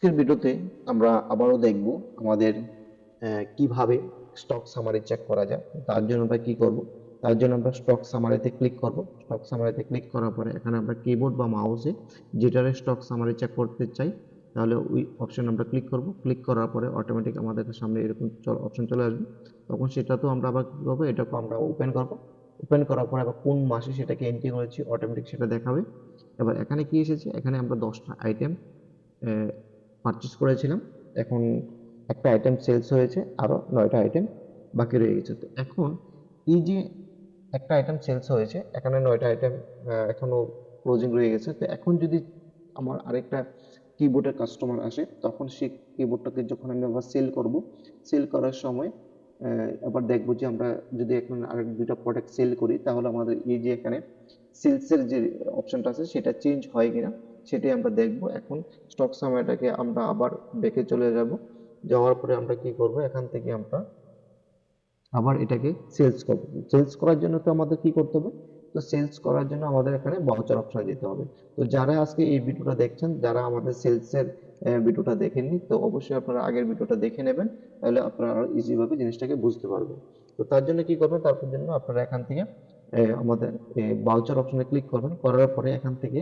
আজকের ভিডিওতে আমরা আবারও দেখব আমাদের কিভাবে স্টক সামারি চেক করা যায়। তার জন্য আমরা কি করব, তার জন্য আমরা স্টক সামারিতে ক্লিক করব। স্টক সামারিতে ক্লিক করার পরে এখানে আমরা কিবোর্ড বা মাউসে যেটার স্টক সামারি চেক করতে চাই তাহলে ওই অপশন আমরা ক্লিক করব। ক্লিক করার পরে অটোমেটিক আমাদের সামনে এরকম অপশন চলে আসবে। তখন সেটা তো আমরা আবার কি করবো, এটাকে আমরা ওপেন করব। ওপেন করার পরে আবার কোন মাসে সেটাকে এন্ট্রি করেছি অটোমেটিক সেটা দেখাবে। এবার এখানে কি এসেছে, এখানে আমরা 10টা আইটেম পারচেস করেছিলাম। এখন একটা আইটেম সেলস হয়েছে, আরো 9টা আইটেম বাকি রয়ে গেছে। তো এখন এই যে একটা আইটেম সেলস হয়েছে, এখানে 9টা আইটেম এখনো ক্লোজিং রয়ে গেছে। তো এখন যদি আমার আরেকটা কিবোর্ডের কাস্টমার আসে, তখন সেই কিবোর্ডটাকে যখন আমি আবার সেল করব, সেল করার সময় আবার দেখবো যে আমরা যদি এখন আরেক দুইটা প্রোডাক্ট সেল করি তাহলে আমাদের এই যে এখানে সেলসের যে অপশনটা আছে সেটা চেঞ্জ হয় কিনা সেটাই আমরা দেখব। এখন স্টক সামারিটাকে আমরা আবার ব্যাকে চলে যাব। যাওয়ার পরে আমরা কি করব, এখান থেকে আমরা আবার এটাকে সেলস করব। সেলস করার জন্য তো আমাদের কি করতে হবে, তো সেলস করার জন্য আমাদের এখানে ভাউচার অপশনে যেতে হবে। তো যারা আজকে এই ভিডিওটা দেখছেন, যারা আমাদের সেলসের ভিডিওটা দেখেননি, তো অবশ্যই আপনারা আগের ভিডিওটা দেখে নেবেন, তাহলে আপনারা আরো ইজি ভাবে জিনিসটাকে বুঝতে পারবেন। তো তার জন্য কি করবেন, তার জন্য আপনারা এখান থেকে আমাদের ভাউচার অপশনে ক্লিক করবেন। করার পরে এখান থেকে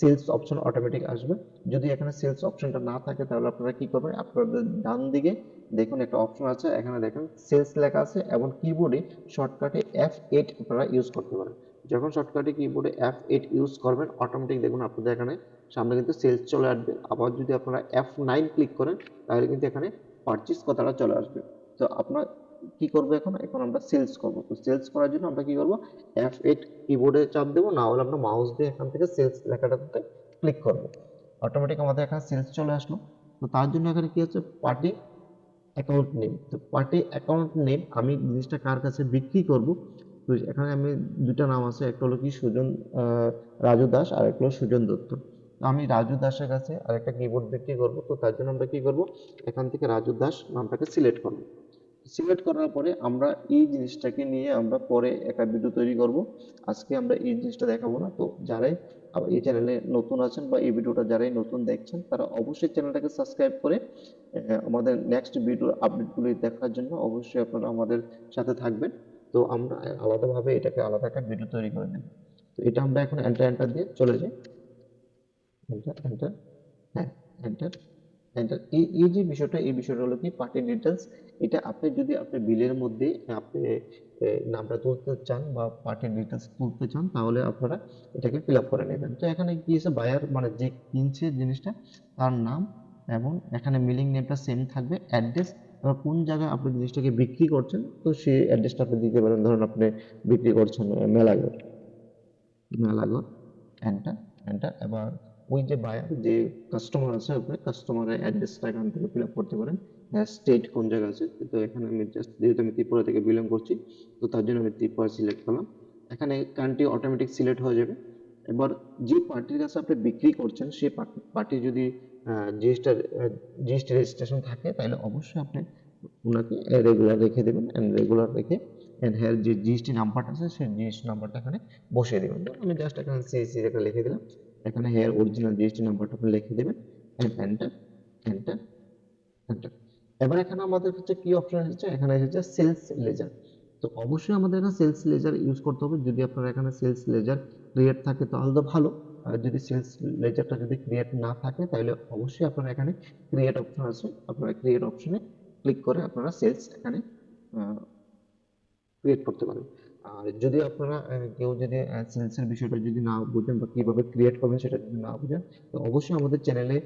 সেলস অপশন অটোমেটিক আসবে। যদি এখানে সেলস অপশনটা না থাকে তাহলে আপনারা কি করবেন, আপনাদের ডান দিকে দেখুন একটা অপশন আছে, এখানে দেখেন সেলস লেখা আছে এবং কিবোর্ডে শর্টকাটে F8 আপনারা ইউজ করতে পারেন। যখন শর্টকাটে কিবোর্ডে F8 ইউজ করবেন অটোমেটিক দেখুন আপনাদের এখানে সামনে কিন্তু সেলস চলে আসবে। আবার যদি আপনারা F9 ক্লিক করেন তাহলে কিন্তু এখানে পারচেজ কথাটা চলে আসবে। তো আপনার কি করব, এখন এখন আমরা সেলস করব। তো সেলস করার জন্য আমরা কি করব, F8 কিবোর্ডে চাপ দেবো, না হলে আমরা মাউস দিয়ে এখান থেকে সেলস লেখাটাতে ক্লিক করব। অটোমেটিক আমাদের এখানে সেলস চলে আসলো। তো তার জন্য এখানে কি হচ্ছে, পার্টি অ্যাকাউন্ট নেম। তো পার্টি অ্যাকাউন্ট নেম আমি জিনিসটা কার কাছে বিক্রি করব, তো এখানে আমি দুইটা নাম আছে, একটা হলো কি সুজন রাজু দাস, আর একটা হলো সুজন দত্ত। তো আমি রাজু দাসের কাছে আর একটা কিবোর্ড বিক্রি করব। তো তার জন্য আমরা কি করব, এখান থেকে রাজু দাস নামটাকে সিলেক্ট করব। সিলেক্ট করার পরে আমরা এই জিনিসটাকে নিয়ে আমরা পরে একটা ভিডিও তৈরি করব। আজকে আমরা এই জিনিসটা দেখাবো না। তো যারাই আবার এই চ্যানেলে নতুন আছেন বা এই ভিডিওটা যারাই নতুন দেখছেন তারা অবশ্যই চ্যানেলটাকে সাবস্ক্রাইব করে আমাদের নেক্সট ভিডিওর আপডেটগুলি দেখার জন্য অবশ্যই আপনারা আমাদের সাথে থাকবেন। তো আমরা আলাদাভাবে এটাকে আলাদা একটা ভিডিও তৈরি করে নেব। তো এটা আমরা এখন এন্টার এন্টার দিয়ে চলে যাই। এন্টার এন্টার, হ্যাঁ, এন্টার এন্টার। এই যে বিষয়টা, এই বিষয়টা হলো কি পার্টি ডিটেলস। এটা আপনি যদি আপনার বিলের মধ্যে আপনি নামটা তুলতে চান বা পার্টি ডিটেলস তুলতে চান তাহলে আপনারা এটাকে ফিল আপ করে নেবেন। তো এখানে কি আছে, বায়ার মানে যে কিনছে জিনিসটা তার নাম, এবং এখানে মিলিং নেমটা সেম থাকবে, অ্যাড্রেস, এবার কোন জায়গায় আপনি জিনিসটাকে বিক্রি করছেন তো সেই অ্যাড্রেসটা আপনি দিতে পারেন। ধরুন আপনি বিক্রি করছেন মেলাঘর, মেলাঘর, এন্টার এন্টার। এবার ওই যে বায়ার যে কাস্টমার আছে আপনার কাস্টমারের অ্যাড্রেসটা এখান থেকে ফিল আপ করতে পারেন। স্টেট কোন জায়গা আছে, তো এখানে আমি জাস্ট যেহেতু আমি ত্রিপুরা থেকে বিলং করছি তো তার জন্য আমি ত্রিপুরা সিলেক্ট করলাম। এখানে কান্ট্রি অটোমেটিক সিলেক্ট হয়ে যাবে। এবার যে পার্টির কাছে আপনি বিক্রি করছেন সেই পার্টি যদি জিএসটি জিএসটি রেজিস্ট্রেশন থাকে তাহলে অবশ্যই আপনি ওনাকে রেগুলার রেখে দেবেন, এন্ড রেগুলার রেখে এন্ড হ্যার যে জিএসটি নাম্বারটা আছে সেই জিএসটি নাম্বারটা এখানে বসিয়ে দেবেন। তো আমি জাস্ট এখানে সিএসসি রেখে লিখে দিলাম, এখানে হেয়ার অরিজিনাল জিএসটি নাম্বারটা আপনি লিখে দেবেন, এন্ড এন্টার এন্টার এন্টার। এবার এখানে আমাদের হচ্ছে কি অপশন এসেছে, এখানে এসেছে সেলস লেজার। তো অবশ্যই আমাদের এখানে সেলস লেজার ইউজ করতে হবে। যদি আপনার এখানে সেলস লেজার ক্রিয়েট থাকে তাহলে তো ভালো, আর যদি সেলস লেজারটা যদি ক্রিয়েট না থাকে তাহলে অবশ্যই আপনার এখানে ক্রিয়েট অপশন আছে, আপনারা ক্রিয়েট অপশনে ক্লিক করে আপনারা সেলস এখানে ক্রিয়েট করতে পারেন। আর যদি আপনারা কেউ যদি সেলস এর বিষয়টা যদি না বুঝেন বা কিভাবে ক্রিয়েট করবেন সেটা যদি না বুঝেন, তো অবশ্যই আমাদের চ্যানেলে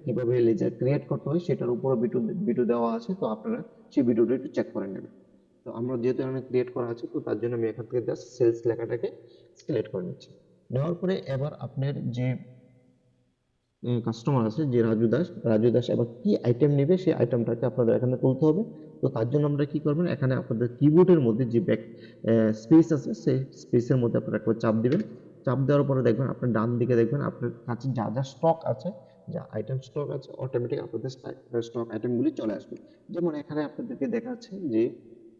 কিভাবে লেজার ক্রিয়েট করতে হয় সেটার উপর ভিডিও ভিডিও দেওয়া আছে, তো আপনারা সেই ভিডিওটা একটু চেক করে নেবেন। তো আমরা যেহেতু এখানে ক্রিয়েট করা আছে তো তার জন্য আমি এখান থেকে জাস্ট সেলস লেখাটাকে সিলেক্ট করে নিচ্ছি। নেওয়ার পরে এবার আপনার যে কাস্টমার আছে যে রাজু দাস, রাজু দাস এবার কি আইটেম নেবে সেই আইটেমটাকে আপনাদের এখানে তুলতে হবে। তো তার জন্য আমরা কি করবেন, এখানে আপনাদের কিবোর্ডের মধ্যে যে ব্যাক স্পেস আছে সেই স্পেসের মধ্যে আপনারা একবার চাপ দিবেন। চাপ দেওয়ার পরে দেখবেন আপনার ডান দিকে দেখবেন আপনার কাছে যা যা স্টক আছে, যা আইটেম স্টক আছে অটোমেটিক আপনাদের স্টক আইটেমগুলি চলে আসবে। যেমন এখানে আপনাদেরকে দেখাচ্ছে যে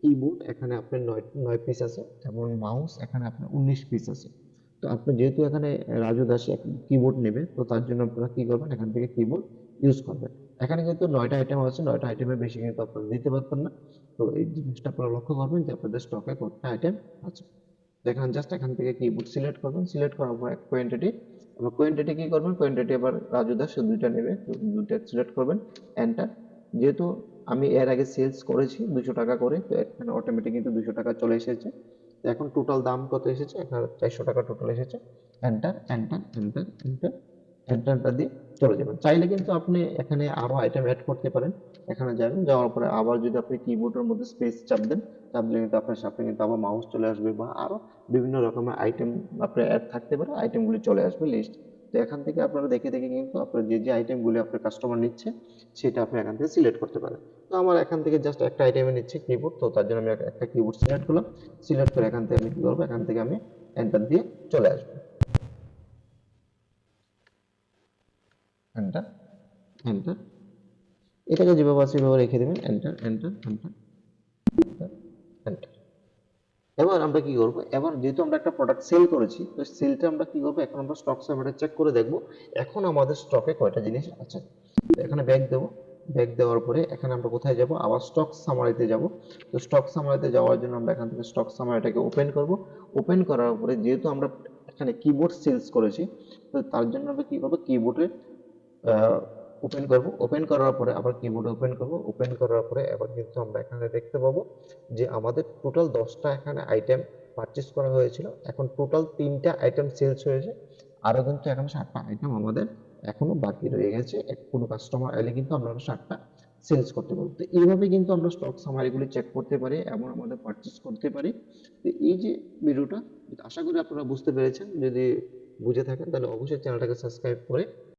কিবোর্ড এখানে আপনার 9 পিস আছে এবং মাউস এখানে আপনার 19 পিস আছে। তো আপনি যেহেতু এখানে রাজু দাস কিবোর্ড নেবে তো তার জন্য আপনারা কি করবেন, এখান থেকে কিবোর্ড ইউজ করবেন। এখানে কিন্তু 9টা আইটেম আছে, 9টা আইটেমের বেশি কিন্তু আপনারা দিতে পারবেন না। তো এই জিনিসটা আপনারা লক্ষ্য করবেন যে আপনাদের স্টকে কতটা আইটেম আছে। দেখেন জাস্ট এখান থেকে কিবোর্ড সিলেক্ট করবেন, সিলেক্ট করার পর কোয়েন্টিটি, আবার কোয়েন্টিটি কি করবেন, কোয়েন্টিটি আবার রাজু দাস সে দুইটা নেবে, তো দুইটা সিলেক্ট করবেন, এন্টার। যেহেতু আমি এর আগে সেলস করেছি 200 টাকা করে, তো এখানে অটোমেটিক কিন্তু 200 টাকা চলে এসেছে। তো এখন টোটাল দাম কত এসেছে, এখানে 400 টাকা টোটাল এসেছে। এন্টার এন্টার এন্টার এন্টার, এন্টারটা দিয়ে চলে যাবেন। চাইলে কিন্তু আপনি এখানে আরো আইটেম অ্যাড করতে পারেন। এখানে যাবেন, যাওয়ার পরে আবার যদি আপনি কিবোর্ডের মধ্যে স্পেস চাপ দেন, চাপ দিলে কিন্তু আপনার সামনে কিন্তু আবার মাউস চলে আসবে, বা আরো বিভিন্ন রকমের আইটেম আপনার অ্যাড থাকতে পারে, আইটেমগুলি চলে আসবে লিস্ট। তো এখান থেকে আপনারা দেখে দেখে কিন্তু আপনার যে যে আইটেমগুলি আপনার কাস্টমার নিচ্ছে সেটা আপনি এখান থেকে সিলেক্ট করতে পারেন। তো আমার এখান থেকে জাস্ট একটা আইটেমে নিচ্ছে কিবোর্ড, তো তার জন্য আমি একটা কিবোর্ড সিলেক্ট করলাম। সিলেক্ট করে এখান থেকে আমি কি করবো, এখান থেকে আমি এন্টার দিয়ে চলে আসবো। এন্টার এন্টার, এটাকে যেভাবে আছে সেভাবে রেখে দেবেন। Enter enter enter enter. এবার আমরা কি করব, এবার যেহেতু আমরা একটা প্রোডাক্ট সেল করেছি, তো সেলটা আমরা কি করব, এখন আমরা স্টক সামারি চেক করে দেখব এখন আমাদের স্টকে কয়টা জিনিস আছে। তো এখানে ব্যাক দেব, ব্যাক দেওয়ার পরে এখানে আমরা কোথায় যাব, আবার স্টক সামারিতে যাব। তো স্টক সামারিতে যাওয়ার জন্য আমরা এখান থেকে স্টক সামারিটাকে ওপেন করব। ওপেন করার পরে যেহেতু আমরা এখানে কিবোর্ড সেলস করেছি, তো তার জন্য আমরা কি করব, কিবোর্ডে ওপেন করব। ওপেন করার পরে আবার কিবোর্ড ওপেন করব। ওপেন করার পরে এবার কিন্তু আমরা এখানে দেখতে পাবো যে আমাদের টোটাল 10টা এখানে আইটেম পারচেস করা হয়েছিল, এখন টোটাল 3টা আইটেম সেলস হয়েছে, আরো কিন্তু এখন 7টা আইটেম আমাদের এখনো বাকি রয়ে গেছে। কোনো কাস্টমার এলে কিন্তু আমরা 7টা সেলস করতে পারবো। তো এইভাবে কিন্তু আমরা স্টক সামারিগুলি চেক করতে পারি এবং আমাদের পারচেস করতে পারি। তো এই যে ভিডিওটা, আশা করি আপনারা বুঝতে পেরেছেন। যদি বুঝে থাকেন তাহলে অবশ্যই চ্যানেলটাকে সাবস্ক্রাইব করে